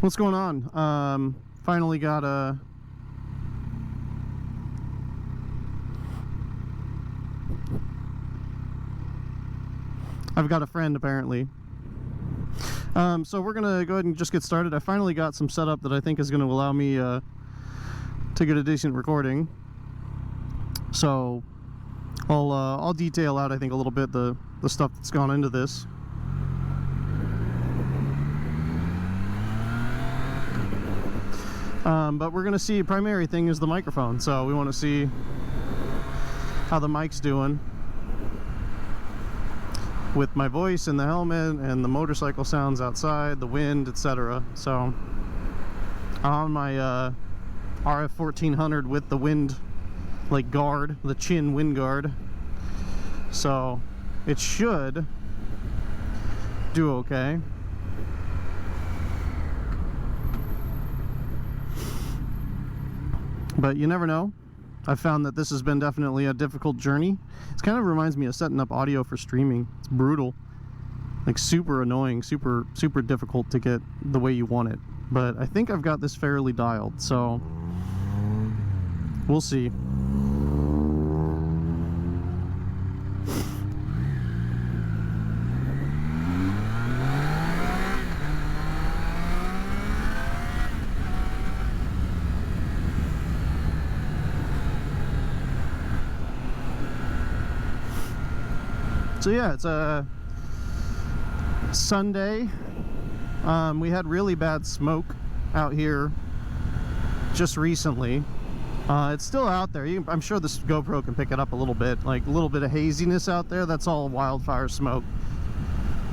What's going on? Finally got a I've got a friend apparently. So we're gonna go ahead and just get started. I finally got some setup that I think is gonna allow me to get a decent recording. So I'll detail out, I think, a little bit the stuff that's gone into this. But we're gonna see, primary thing is the microphone. So we want to see how the mic's doing with my voice in the helmet and the motorcycle sounds outside, the wind, etc. So on my RF1400 with the wind like guard, the chin wind guard, so it should do okay. But you never know. I've found that this has been definitely a difficult journey. It kind of reminds me of setting up audio for streaming. It's brutal, like super annoying, super difficult to get the way you want it. But I think I've got this fairly dialed, so we'll see. So yeah, it's a Sunday. We had really bad smoke out here just recently. It's still out there. I'm sure this GoPro can pick it up a little bit, like a little bit of haziness out there. That's all wildfire smoke.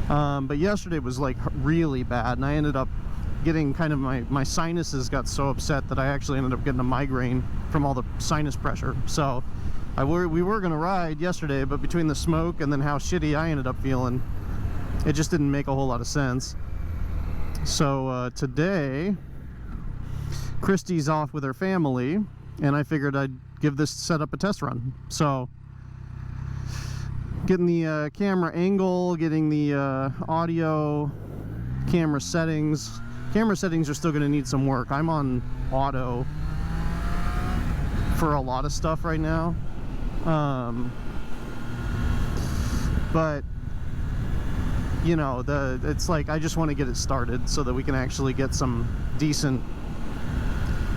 But yesterday was like really bad, and I ended up getting kind of my sinuses got so upset that I actually ended up getting a migraine from all the sinus pressure. So we were gonna ride yesterday, but between the smoke and then how shitty I ended up feeling, it just didn't make a whole lot of sense. So today Christy's off with her family, and I figured I'd give this setup a test run. So getting the camera angle, getting the audio, camera settings. Camera settings are still gonna need some work. I'm on auto for a lot of stuff right now. But you know, it's like I just want to get it started so that we can actually get some decent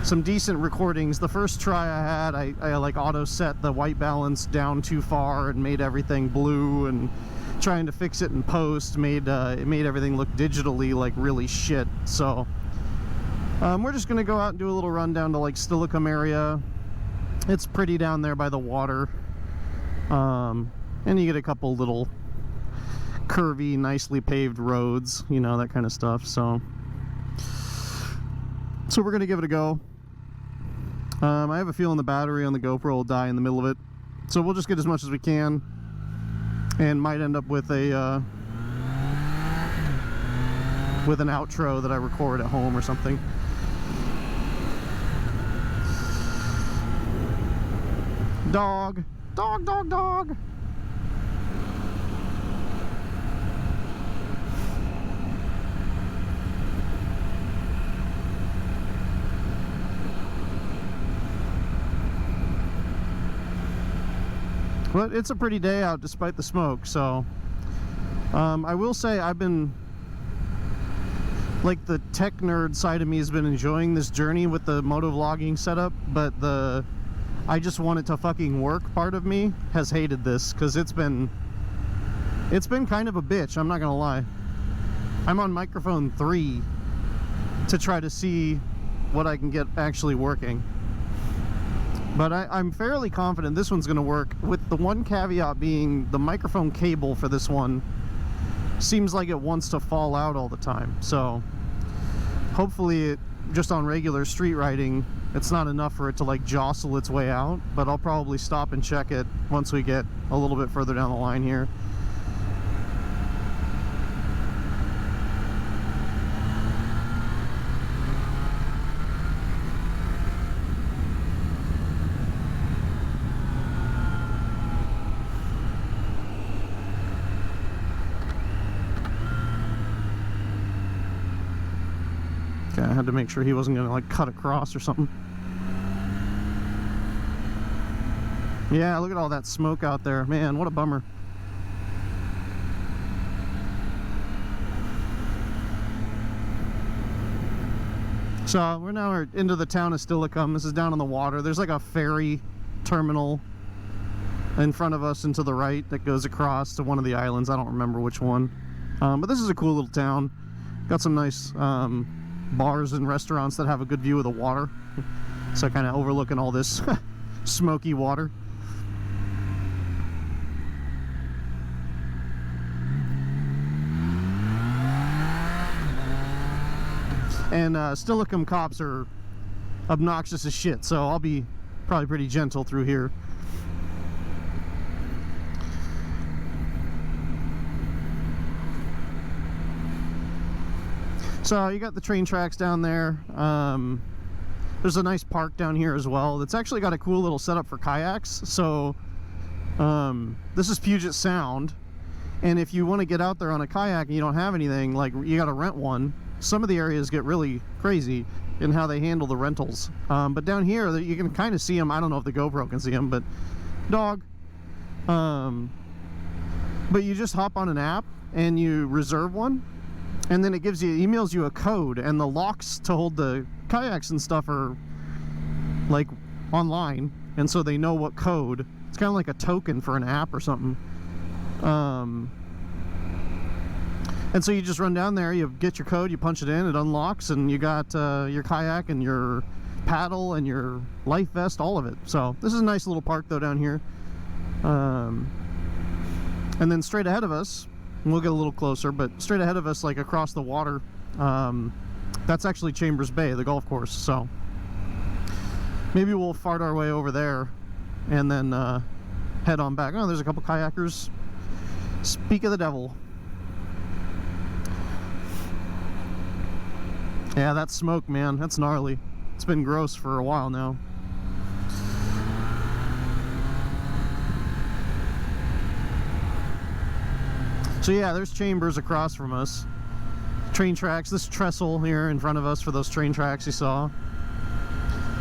recordings. The first try I had, I like auto set the white balance down too far and made everything blue, and trying to fix it in post it made everything look digitally like really shit. So we're just gonna go out and do a little run down to like Steilacoom area. It's pretty down there by the water, and you get a couple little curvy, nicely paved roads, you know, that kind of stuff. So we're gonna give it a go. I have a feeling the battery on the GoPro will die in the middle of it, so we'll just get as much as we can, and might end up with an outro that I record at home or something. Dog. But it's a pretty day out despite the smoke. So I will say I've been, like, the tech nerd side of me has been enjoying this journey with the motovlogging setup, but I just want it to fucking work part of me has hated this, because it's been kind of a bitch, I'm not gonna lie. I'm on microphone 3 to try to see what I can get actually working, but I'm fairly confident this one's gonna work, with the one caveat being the microphone cable for this one seems like it wants to fall out all the time. So hopefully it just on regular street riding, it's not enough for it to like jostle its way out, but I'll probably stop and check it once we get a little bit further down the line here. Okay. had to make sure he wasn't gonna like cut across or something. Yeah, look at all that smoke out there. Man, what a bummer. So we're now into the town of Steilacoom. This is down on the water. There's like a ferry terminal in front of us and to the right that goes across to one of the islands. I don't remember which one. But this is a cool little town. Got some nice bars and restaurants that have a good view of the water. So kind of overlooking all this smoky water. And Steilacoom cops are obnoxious as shit, so I'll be probably pretty gentle through here. So you got the train tracks down there. There's a nice park down here as well. It's actually got a cool little setup for kayaks. So this is Puget Sound, and if you want to get out there on a kayak and you don't have anything, like, you got to rent one. Some of the areas get really crazy in how they handle the rentals. But down here, you can kind of see them. I don't know if the GoPro can see them, but dog. But you just hop on an app and you reserve one, and then it emails you a code, and the locks to hold the kayaks and stuff are like online, and so they know what code. It's kind of like a token for an app or something. And so you just run down there, you get your code, you punch it in, it unlocks, and you got your kayak and your paddle and your life vest, all of it. So this is a nice little park though down here. And then straight ahead of us, and we'll get a little closer, but straight ahead of us, like across the water, that's actually Chambers Bay, the golf course. So maybe we'll fart our way over there and then head on back. Oh, there's a couple kayakers. Speak of the devil. Yeah, that smoke, man, that's gnarly. It's been gross for a while now. So yeah, there's Chambers across from us. Train tracks, this trestle here in front of us for those train tracks you saw.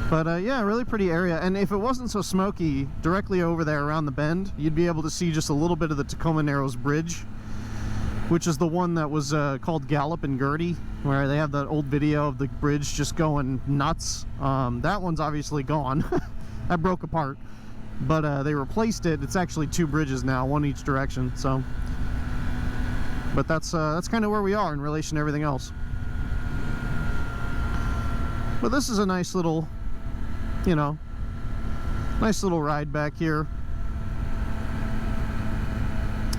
But yeah, really pretty area. And if it wasn't so smoky, directly over there around the bend, you'd be able to see just a little bit of the Tacoma Narrows Bridge, which is the one that was called Gallop and Gertie, where they have that old video of the bridge just going nuts. That one's obviously gone. That broke apart. But they replaced it. It's actually two bridges now, one each direction. So, but that's kind of where we are in relation to everything else. But this is a nice little, you know, nice little ride back here.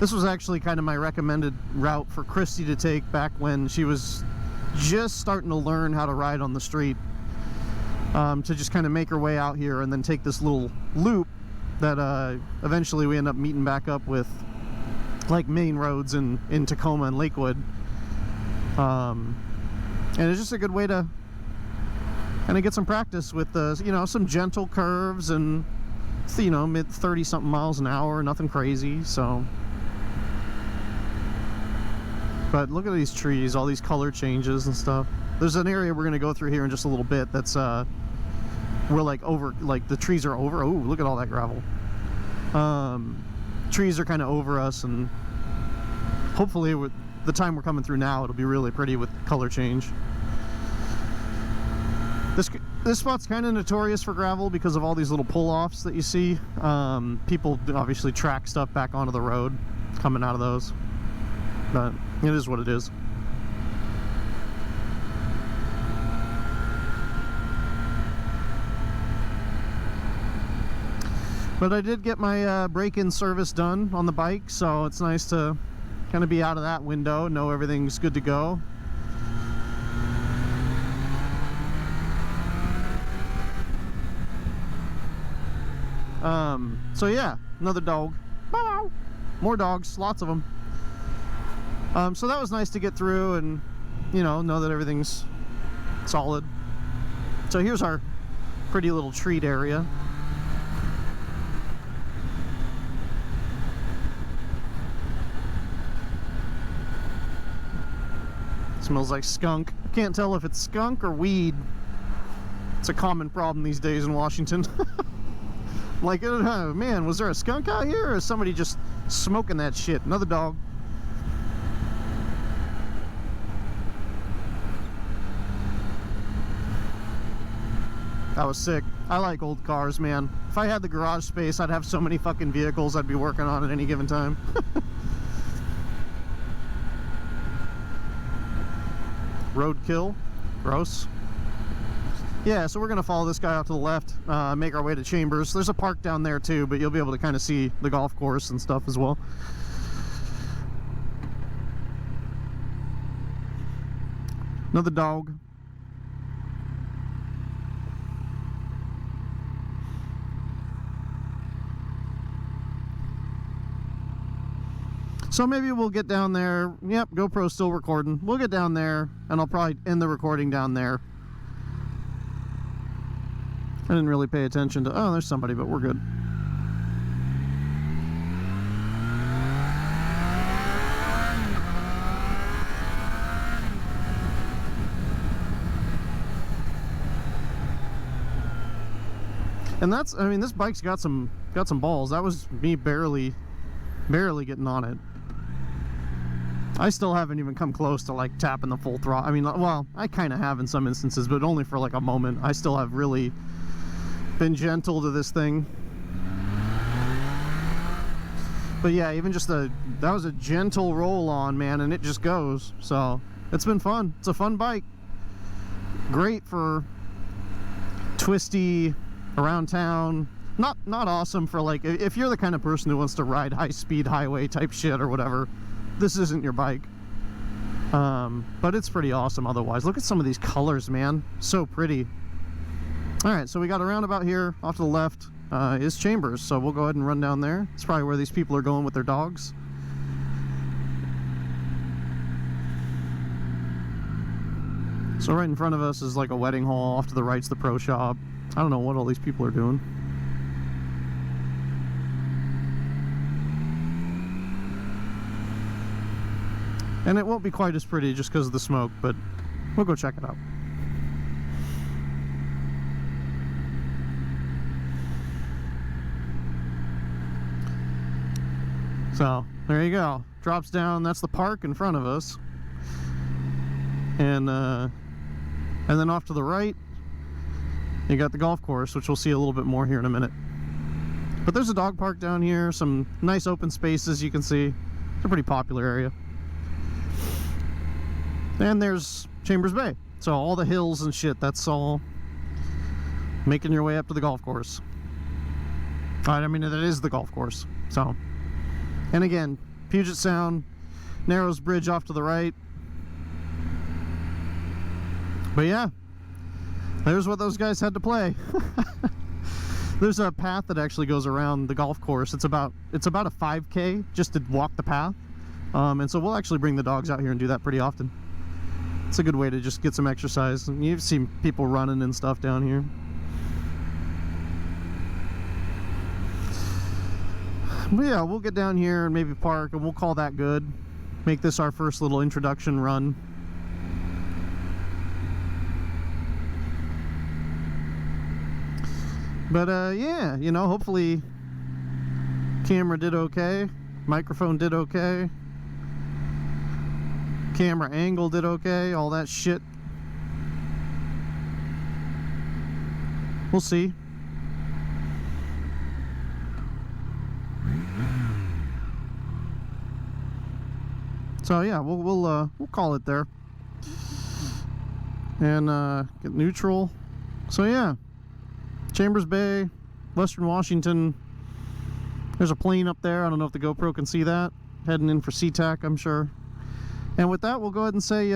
This was actually kind of my recommended route for Christy to take back when she was just starting to learn how to ride on the street, to just kind of make her way out here and then take this little loop that eventually we end up meeting back up with, like, main roads in Tacoma and Lakewood. And it's just a good way to kind of get some practice with you know, some gentle curves and, you know, mid 30 something miles an hour, nothing crazy. So, but look at these trees, all these color changes and stuff. There's an area we're going to go through here in just a little bit that's we're like over, like the trees are over. Oh, look at all that gravel. Trees are kind of over us, and hopefully with the time we're coming through now, it'll be really pretty with color change. This spot's kind of notorious for gravel because of all these little pull-offs that you see. People obviously track stuff back onto the road coming out of those, but it is what it is. But I did get my break-in service done on the bike, so it's nice to kind of be out of that window, know everything's good to go. So yeah, another dog. More dogs, lots of them. So that was nice to get through and, you know that everything's solid. So here's our pretty little treat area. Smells like skunk. I can't tell if it's skunk or weed. It's a common problem these days in Washington. Like, man, was there a skunk out here, or is somebody just smoking that shit? Another dog. That was sick. I like old cars, man. If I had the garage space, I'd have so many fucking vehicles I'd be working on at any given time. Roadkill. Gross. Yeah, so we're gonna follow this guy out to the left, make our way to Chambers. There's a park down there too, but you'll be able to kind of see the golf course and stuff as well. Another dog. So maybe we'll get down there. Yep, GoPro's still recording. We'll get down there, and I'll probably end the recording down there. I didn't really pay attention to... Oh, there's somebody, but we're good. And that's... I mean, this bike's got some balls. That was me barely getting on it. I still haven't even come close to like tapping the full throttle. I mean, well, I kind of have in some instances, but only for like a moment. I still have really been gentle to this thing. But yeah, even just that was a gentle roll on, man, and it just goes. So it's been fun. It's a fun bike. Great for twisty around town. Not awesome for like, if you're the kind of person who wants to ride high speed highway type shit or whatever, this isn't your bike. But it's pretty awesome otherwise. Look at some of these colors, man. So pretty. Alright, so we got a roundabout here. Off to the left is Chambers, so we'll go ahead and run down there. It's probably where these people are going with their dogs. So right in front of us is like a wedding hall. Off to the right's the pro shop. I don't know what all these people are doing. And it won't be quite as pretty just because of the smoke, but we'll go check it out. So, there you go. Drops down, that's the park in front of us. And then off to the right, you got the golf course, which we'll see a little bit more here in a minute. But there's a dog park down here, some nice open spaces you can see. It's a pretty popular area. And there's Chambers Bay. So all the hills and shit, that's all making your way up to the golf course. I mean, that is the golf course. So, and again, Puget Sound, Narrows Bridge off to the right. But yeah, there's what those guys had to play. There's a path that actually goes around the golf course. It's about a 5K just to walk the path. And so we'll actually bring the dogs out here and do that pretty often. It's a good way to just get some exercise. And you've seen people running and stuff down here. But yeah, we'll get down here and maybe park, and we'll call that good. Make this our first little introduction run. But yeah, you know, hopefully camera did okay, microphone did okay, camera angle did okay, all that shit. We'll see. So yeah, we'll call it there and get neutral. So yeah, Chambers Bay, Western Washington. There's a plane up there. I don't know if the GoPro can see that. Heading in for SeaTac, I'm sure. And with that, we'll go ahead and say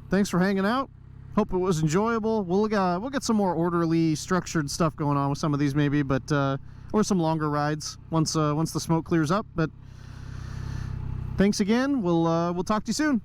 thanks for hanging out. Hope it was enjoyable. We'll get some more orderly, structured stuff going on with some of these maybe, but or some longer rides once the smoke clears up. But thanks again. We'll talk to you soon.